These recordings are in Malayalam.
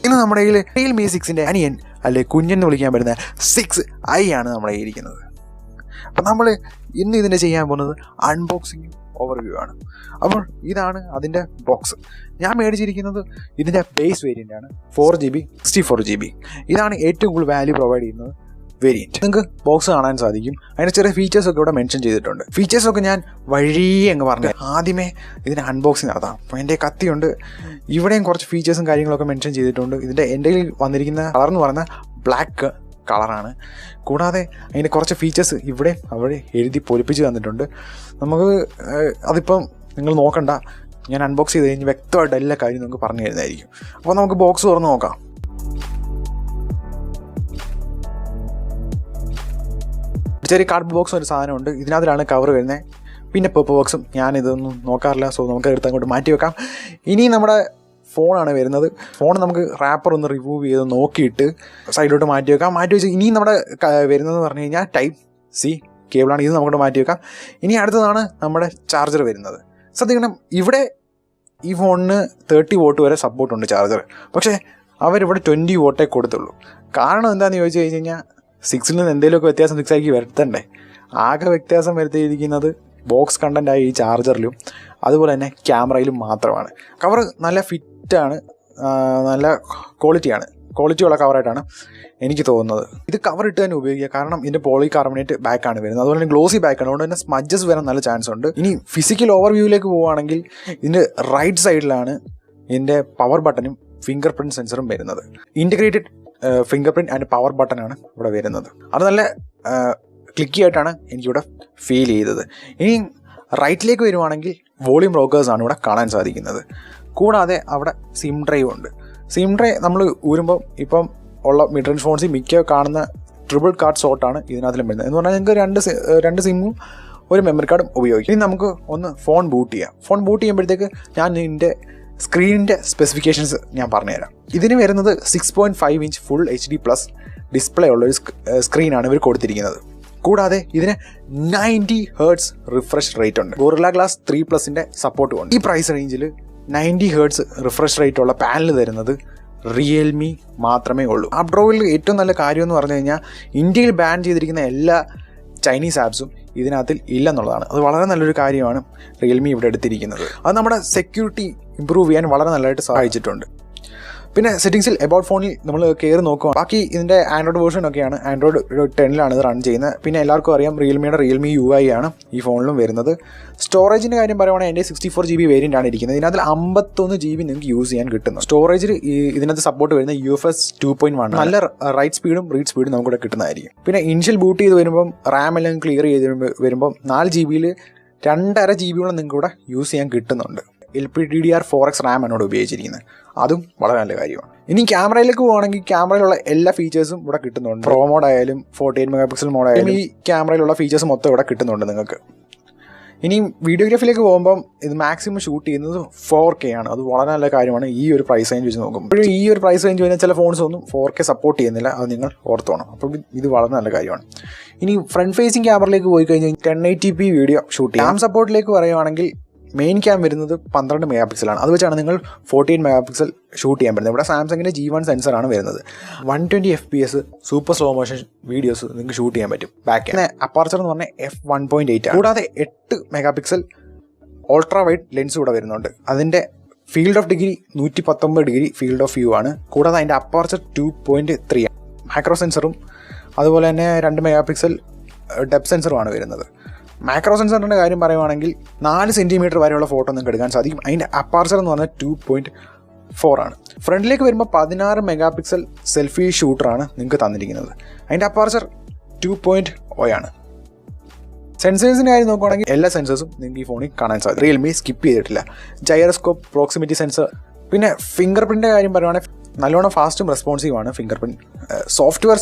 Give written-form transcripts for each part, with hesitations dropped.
ഇന്ന് നമ്മുടെ കയ്യിൽ Realme 6ൻ്റെ അനിയൻ അല്ലെ കുഞ്ഞെന്ന് വിളിക്കാൻ പറ്റുന്ന 6i ആണ് നമ്മുടെ കയ്യിൽ ഇരിക്കുന്നത്. അപ്പം നമ്മൾ ഇന്ന് ഇതിൻ്റെ ചെയ്യാൻ പോകുന്നത് അൺബോക്സിങ്ങും ഓവർവ്യൂ ആണ്. അപ്പോൾ ഇതാണ് അതിൻ്റെ ബോക്സ്. ഞാൻ മേടിച്ചിരിക്കുന്നത് ഇതിൻ്റെ ബേസ് വേരിയൻ്റ് ആണ്, 4GB 64GB. ഇതാണ് ഏറ്റവും കൂടുതൽ വാല്യൂ പ്രൊവൈഡ് ചെയ്യുന്നത് വേരിയൻറ്റ്. നിങ്ങൾക്ക് ബോക്സ് കാണാൻ സാധിക്കും. അതിൻ്റെ ചെറിയ ഫീച്ചേഴ്സൊക്കെ ഇവിടെ മെൻഷൻ ചെയ്തിട്ടുണ്ട്. ഫീച്ചേഴ്സൊക്കെ ഞാൻ വഴിയേ അങ്ങ് പറഞ്ഞു. ആദ്യമേ ഇതിന് അൺബോക്സിങ് നടത്താം. അപ്പോൾ എൻ്റെ കത്തിയുണ്ട്, ഇവിടെയും കുറച്ച് ഫീച്ചേഴ്സും കാര്യങ്ങളൊക്കെ മെൻഷൻ ചെയ്തിട്ടുണ്ട്. ഇതിൻ്റെ എൻ്റെ കയ്യിൽ വന്നിരിക്കുന്ന കളർ എന്ന് പറയുന്നത് ബ്ലാക്ക് കളറാണ്. കൂടാതെ അതിൻ്റെ കുറച്ച് ഫീച്ചേഴ്സ് ഇവിടെ അവിടെ എഴുതി പൊലിപ്പിച്ച് തന്നിട്ടുണ്ട്. നമുക്ക് അതിപ്പം നിങ്ങൾ നോക്കണ്ട, ഞാൻ അൺബോക്സ് ചെയ്ത് കഴിഞ്ഞ് വ്യക്തമായിട്ട് എല്ലാ കാര്യം നമുക്ക് പറഞ്ഞു തരുന്നതായിരിക്കും. അപ്പോൾ നമുക്ക് ബോക്സ് തുറന്ന് നോക്കാം. ചെറിയ കാർഡ് ബോക്സ് ഒരു സാധനമുണ്ട്, ഇതിനകത്തിലാണ് കവർ വരുന്നത്. പിന്നെ പേപ്പർ ബോക്സും ഞാനിതൊന്നും നോക്കാറില്ല, സോ നമുക്ക് എടുത്ത് അങ്ങോട്ട് മാറ്റി വെക്കാം. ഇനി നമ്മുടെ ഫോണാണ് വരുന്നത്. ഫോൺ നമുക്ക് റാപ്പർ ഒന്ന് റിമൂവ് ചെയ്ത് നോക്കിയിട്ട് സൈഡിലോട്ട് മാറ്റി വെക്കാം. മാറ്റി വെച്ച് ഇനി നമ്മുടെ വരുന്നതെന്ന് പറഞ്ഞു കഴിഞ്ഞാൽ Type-C കേബിളാണ്. ഇത് നമുക്ക് മാറ്റി വെക്കാം. ഇനി അടുത്തതാണ് നമ്മുടെ ചാർജർ വരുന്നത്. ശ്രദ്ധിക്കണം, ഇവിടെ ഈ ഫോണിന് 30 വോട്ട് വരെ സപ്പോർട്ടുണ്ട് ചാർജർ. പക്ഷേ അവരിവിടെ 20 വോട്ടേ കൊടുത്തുള്ളൂ. കാരണം എന്താണെന്ന് ചോദിച്ചു കഴിഞ്ഞ് കഴിഞ്ഞാൽ 6ൽ നിന്ന് എന്തെങ്കിലുമൊക്കെ വ്യത്യാസം 6 വരുത്തണ്ടേ. ആകെ വ്യത്യാസം വരുത്തിയിരിക്കുന്നത് ബോക്സ് കണ്ടൻ്റായി ഈ ചാർജറിലും അതുപോലെ തന്നെ ക്യാമറയിലും മാത്രമാണ്. കവർ നല്ല ഫിറ്റാണ്, നല്ല ക്വാളിറ്റിയുള്ള കവറായിട്ടാണ് എനിക്ക് തോന്നുന്നത്. ഇത് കവർ ഇട്ട് തന്നെ ഉപയോഗിക്കുക, കാരണം ഇതിൻ്റെ പോളികാർബണേറ്റ് ബാക്കാണ് വരുന്നത്. അതുപോലെ തന്നെ ഗ്ലോസി ബാക്കാണ്, അതുകൊണ്ട് തന്നെ സ്മഡ്ജസ് വരാൻ നല്ല ചാൻസ് ഉണ്ട്. ഇനി ഫിസിക്കൽ ഓവർവ്യൂവിലേക്ക് പോവുകയാണെങ്കിൽ ഇതിൻ്റെ റൈറ്റ് സൈഡിലാണ് ഇതിൻ്റെ പവർ ബട്ടണും ഫിംഗർ പ്രിൻറ്റ് സെൻസറും വരുന്നത്. Integrated finger print and power ബട്ടനാണ് ഇവിടെ വരുന്നത്. അത് നല്ല ക്ലിക്കി ആയിട്ടാണ് എനിക്കിവിടെ ഫീൽ ചെയ്തത്. ഇനി റൈറ്റിലേക്ക് വരുവാണെങ്കിൽ വോളിയം റോക്കേഴ്സാണ് ഇവിടെ കാണാൻ സാധിക്കുന്നത്. കൂടാതെ അവിടെ സിം ഡ്രൈവ് ഉണ്ട്. സിം ഡ്രൈവ് നമ്മൾ ഊരുമ്പം ഇപ്പം ഉള്ള മിഡ് റേഞ്ച് ഫോൺസിൽ മിക്ക കാണുന്ന ട്രിപ്പിൾ കാർഡ് സോട്ടാണ് ഇതിനകത്തിലും വരുന്നത്. എന്ന് പറഞ്ഞാൽ നിങ്ങൾക്ക് രണ്ട് സിമ്മും ഒരു മെമ്മറി കാർഡും ഉപയോഗിക്കും. ഇനി നമുക്ക് ഒന്ന് ഫോൺ ബൂട്ട് ചെയ്യാം. ഫോൺ ബൂട്ട് ചെയ്യുമ്പോഴത്തേക്ക് ഞാൻ ഇതിൻ്റെ സ്ക്രീനിൻ്റെ സ്പെസിഫിക്കേഷൻസ് ഞാൻ പറഞ്ഞുതരാം. ഇതിന് വരുന്നത് 6.5 ഇഞ്ച് ഫുൾ HD+ ഡിസ്പ്ലേ ഉള്ളൊരു സ്ക്രീനാണ് ഇവർ കൊടുത്തിരിക്കുന്നത്. കൂടാതെ ഇതിന് 90 Hz റിഫ്രഷ് റേറ്റ് ഉണ്ട്. ഗോറില്ല ഗ്ലാസ് 3+ൻ്റെ സപ്പോർട്ടും ഉണ്ട്. ഈ പ്രൈസ് റേഞ്ചിൽ 90 Hz റിഫ്രഷ് റേറ്റ് ഉള്ള പാനൽ തരുന്നത് Realme മാത്രമേ ഉള്ളൂ. ആപ്ഡ്രോയിൽ ഏറ്റവും നല്ല കാര്യം എന്ന് പറഞ്ഞു കഴിഞ്ഞാൽ ഇന്ത്യയിൽ ബാൻ ചെയ്തിരിക്കുന്ന എല്ലാ ചൈനീസ് ആപ്സും ഇതിനകത്തിൽ ഇല്ലെന്നുള്ളതാണ്. അത് വളരെ നല്ലൊരു കാര്യമാണ് Realme ഇവിടെ എടുത്തിരിക്കുന്നത്. അത് നമ്മുടെ സെക്യൂരിറ്റി ഇമ്പ്രൂവ് ചെയ്യാൻ വളരെ നല്ലതായിട്ട് സഹായിച്ചിട്ടുണ്ട്. പിന്നെ സെറ്റിംഗ്സിൽ എബൌട്ട് ഫോണിൽ നമ്മൾ കയറി നോക്കുക. ബാക്കി ഇതിൻ്റെ ആൻഡ്രോയിഡ് വേർഷൻ ഒക്കെയാണ്, ആൻഡ്രോയിഡ് 10ലാണ് ഇത് റൺ ചെയ്യുന്നത്. പിന്നെ എല്ലാവർക്കും അറിയാം Realme UI ആണ് ഈ ഫോണിലും വരുന്നത്. സ്റ്റോറേജിൻ്റെ കാര്യം പറയുവാണെങ്കിൽ എൻ്റെ 64GB വേരിയൻ്റ് ആണ് ഇരിക്കുന്നത്. ഇതിനകത്ത് 51GB നിങ്ങൾക്ക് യൂസ് ചെയ്യാൻ കിട്ടുന്നു. സ്റ്റോറേജിൽ ഇതിനകത്ത് സപ്പോർട്ട് വരുന്ന UFS 2.1 നല്ല റൈറ്റ് സ്പീഡും റീഡ് സ്പീഡും നമുക്കിവിടെ കിട്ടുന്നതായിരിക്കും. പിന്നെ ഇനിഷ്യൽ ബൂട്ട് ചെയ്ത് വരുമ്പം റാം എല്ലാം ക്ലിയർ ചെയ്ത് വരുമ്പം 4GB 2.5GB നിങ്ങൾക്ക് ഇവിടെ യൂസ് ചെയ്യാൻ കിട്ടുന്നുണ്ട്. LPDDR4X റാം എന്നോട് ഉപയോഗിച്ചിരിക്കുന്നത്, അതും വളരെ നല്ല കാര്യമാണ്. ഇനി ക്യാമറയിലേക്ക് പോകുകയാണെങ്കിൽ ക്യാമറയിലുള്ള എല്ലാ ഫീച്ചേഴ്സും ഇവിടെ കിട്ടുന്നുണ്ട്. പ്രോ മോഡായാലും 48 MP മോഡായാലും ഈ ക്യാമറയിലുള്ള ഫീച്ചേഴ്സ് മൊത്തം ഇവിടെ കിട്ടുന്നുണ്ട് നിങ്ങൾക്ക്. ഇനി വീഡിയോഗ്രാഫിയിലേക്ക് പോകുമ്പം ഇത് മാക്സിമം ഷൂട്ട് ചെയ്യുന്നത് 4K ആണ്. അത് വളരെ നല്ല കാര്യമാണ് ഈ ഒരു പ്രൈസ് റേഞ്ച് വെച്ച് നോക്കുമ്പോൾ. ഇപ്പോഴും ഈ ഒരു പ്രൈസ് റേഞ്ച് വരുന്ന ചില ഫോൺസ് ഒന്നും 4K സപ്പോർട്ട് ചെയ്യുന്നില്ല, അത് നിങ്ങൾ ഓർത്തോണം. അപ്പോൾ ഇത് വളരെ നല്ല കാര്യമാണ്. ഇനി ഫ്രണ്ട് ഫേസിങ് ക്യാമറയിലേക്ക് പോയി കഴിഞ്ഞാൽ 1080p വീഡിയോ ഷൂട്ട് ചെയ്യാം. ക്യാം സപ്പോർട്ടിലേക്ക് പറയുകയാണെങ്കിൽ മെയിൻ ക്യാം വരുന്നത് 12 MP ആണ്. അത് വെച്ചാണ് നിങ്ങൾ 48 MP ഷൂട്ട് ചെയ്യാൻ പറ്റുന്നത്. ഇവിടെ സാംസങ്ങിൻ്റെ G1 സെൻസറാണ് വരുന്നത്. 120 FPS super slow motion videos നിങ്ങൾക്ക് ഷൂട്ട് ചെയ്യാൻ പറ്റും. ബാക്ക് അപ്പാർച്ചർ എന്ന് പറഞ്ഞാൽ f1.8 ആണ്. കൂടാതെ 8 MP അൾട്രാ വൈഡ് ലെൻസ് കൂടെ വരുന്നുണ്ട്. അതിൻ്റെ field of degree 119° field of view ആണ്. കൂടാതെ അതിൻ്റെ അപ്പാർച്ചർ 2.3 ആണ്. മാക്രോ സെൻസറും അതുപോലെ തന്നെ 2 MP ഡെപ്ത് സെൻസറുമാണ് വരുന്നത്. മാക്രോ സെൻസറിൻ്റെ കാര്യം പറയുവാണെങ്കിൽ 4 സെൻറ്റിമീറ്റർ വരെയുള്ള ഫോട്ടോ നിങ്ങൾക്ക് എടുക്കാൻ സാധിക്കും. അതിൻ്റെ അപ്പാർച്ചർ എന്ന് പറഞ്ഞാൽ 2.4 ആണ്. ഫ്രണ്ടിലേക്ക് വരുമ്പോൾ 16 MP സെൽഫി ഷൂട്ടറാണ് നിങ്ങൾക്ക് തന്നിരിക്കുന്നത്. അതിൻ്റെ അപ്പാർച്ചർ 2.0 ആണ്. സെൻസേഴ്സിൻ്റെ കാര്യം നോക്കുകയാണെങ്കിൽ എല്ലാ സെൻസേഴ്സും നിങ്ങൾക്ക് ഈ ഫോണിൽ കാണാൻ സാധിക്കും. Realme സ്കിപ്പ് ചെയ്തിട്ടില്ല. Gyroscope, proximity sensor. പിന്നെ ഫിംഗർ പ്രിൻ്റിൻ്റെ കാര്യം പറയുവാണെങ്കിൽ നല്ലോണം ഫാസ്റ്റും റെസ്പോൺസീവാണ് ഫിംഗർ പ്രിൻറ്റ്. സോഫ്റ്റ്വെയർ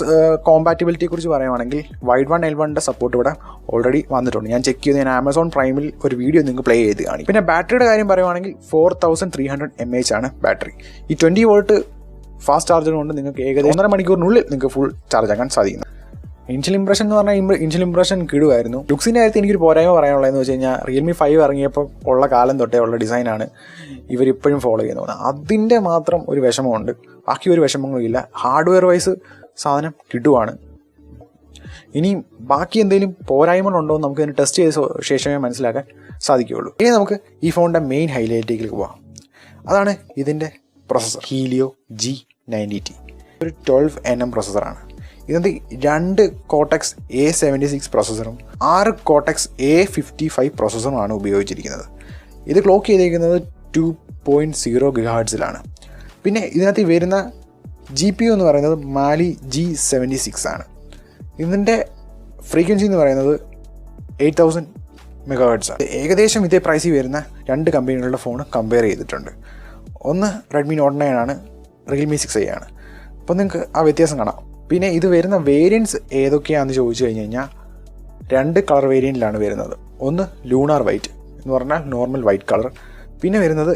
കോമ്പാറ്റിബിലിറ്റിയെ കുറിച്ച് പറയുവാണെങ്കിൽ വൈഡ് 1L1ൻ്റെ സപ്പോർട്ട് ഇവിടെ ഓൾറെഡി വന്നിട്ടുണ്ട്. ഞാൻ ചെക്ക് ചെയ്ത് ഞാൻ ആമസോൺ പ്രൈമിൽ ഒരു വീഡിയോ നിങ്ങൾക്ക് പ്ലേ ചെയ്ത് കാണിക്കും. പിന്നെ ബാറ്ററിയുടെ കാര്യം പറയുവാണെങ്കിൽ 4300 mAh ആണ് ബാറ്ററി. ഈ 20 വോൾട്ട് ഫാസ്റ്റ് ചാർജർ കൊണ്ട് നിങ്ങൾക്ക് ഏകദേശം 1.5 മണിക്കൂറിനുള്ളിൽ നിങ്ങൾക്ക് ഫുൾ ചാർജ് ആക്കാൻ സാധിക്കുന്നു. ഇനിഷ്യൽ ഇംപ്രഷൻ എന്ന് പറഞ്ഞാൽ ഇനിഷ്യൽ ഇംപ്രഷൻ കിടുവായിരുന്നു. ലുക്സിൻ്റെ കാര്യത്തിൽ എനിക്കൊരു പോരായ്മ പറയാനുള്ളതെന്ന് വെച്ച് കഴിഞ്ഞാൽ Realme 5 ഇറങ്ങിയപ്പോൾ ഉള്ള കാലം തൊട്ടേ ഉള്ള ഡിസൈനാണ് ഇവരിപ്പോഴും ഫോളോ ചെയ്യുന്നത്. അതിൻ്റെ മാത്രം ഒരു വിഷമമുണ്ട്. ബാക്കി ഒരു വിഷമങ്ങളും ഇല്ല. ഹാർഡ്വെയർ വൈസ് സാധനം കിടുവാണ്. ഇനി ബാക്കി എന്തെങ്കിലും പോരായ്മകളുണ്ടോ എന്ന് നമുക്ക് ഇതിന് ടെസ്റ്റ് ചെയ്ത ശേഷമേ മനസ്സിലാക്കാൻ സാധിക്കുകയുള്ളൂ. ഇനി നമുക്ക് ഈ ഫോണിൻ്റെ മെയിൻ ഹൈലൈറ്റിലേക്ക് പോവാം. അതാണ് ഇതിൻ്റെ പ്രോസസ്സർ. ഹീലിയോ G90T ഒരു 12nm പ്രോസസ്സറാണ്. ഇതിനകത്ത് 2 കോർട്ടെക്സ് A76 പ്രോസസ്സറും 6 കോർട്ടെക്സ് A55 പ്രോസസ്സറുമാണ് ഉപയോഗിച്ചിരിക്കുന്നത്. ഇത് ക്ലോക്ക് ചെയ്തിരിക്കുന്നത് 2.0 GHz. പിന്നെ ഇതിനകത്ത് വരുന്ന GPU എന്ന് പറയുന്നത് മാലി G76 ആണ്. ഇതിൻ്റെ ഫ്രീക്വൻസി എന്ന് പറയുന്നത് 8000 MHz. ഏകദേശം ഇതേ പ്രൈസിൽ വരുന്ന 2 കമ്പനികളുടെ ഫോൺ കമ്പയർ ചെയ്തിട്ടുണ്ട്. ഒന്ന് റെഡ്മി നോട്ട് 9 ആണ്, റിയൽമി 6i ആണ്. അപ്പോൾ നിങ്ങൾക്ക് ആ വ്യത്യാസം കാണാം. പിന്നെ ഇത് വരുന്ന വേരിയൻറ്റ്സ് ഏതൊക്കെയാണെന്ന് ചോദിച്ചു കഴിഞ്ഞ് കഴിഞ്ഞാൽ 2 കളർ വേരിയൻറ്റിലാണ് വരുന്നത്. ഒന്ന് ലൂണാർ വൈറ്റ് എന്ന് പറഞ്ഞാൽ നോർമൽ വൈറ്റ് കളർ. പിന്നെ വരുന്നത്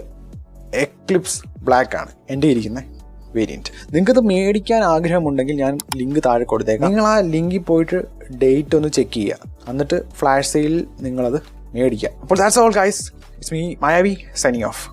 എക്ലിപ്സ് ബ്ലാക്ക് ആണ് എൻ്റെ ഇരിക്കുന്ന വേരിയൻറ്റ്. നിങ്ങൾക്കത് മേടിക്കാൻ ആഗ്രഹമുണ്ടെങ്കിൽ ഞാൻ ലിങ്ക് താഴെ കൊടുത്തേക്കാം. നിങ്ങൾ ആ ലിങ്കിൽ പോയിട്ട് ഡേറ്റ് ഒന്ന് ചെക്ക് ചെയ്യുക, എന്നിട്ട് ഫ്ലാഷ് സെയിലിൽ നിങ്ങളത് മേടിക്കുക. അപ്പോൾ that's all guys. It's me Mayavi signing off.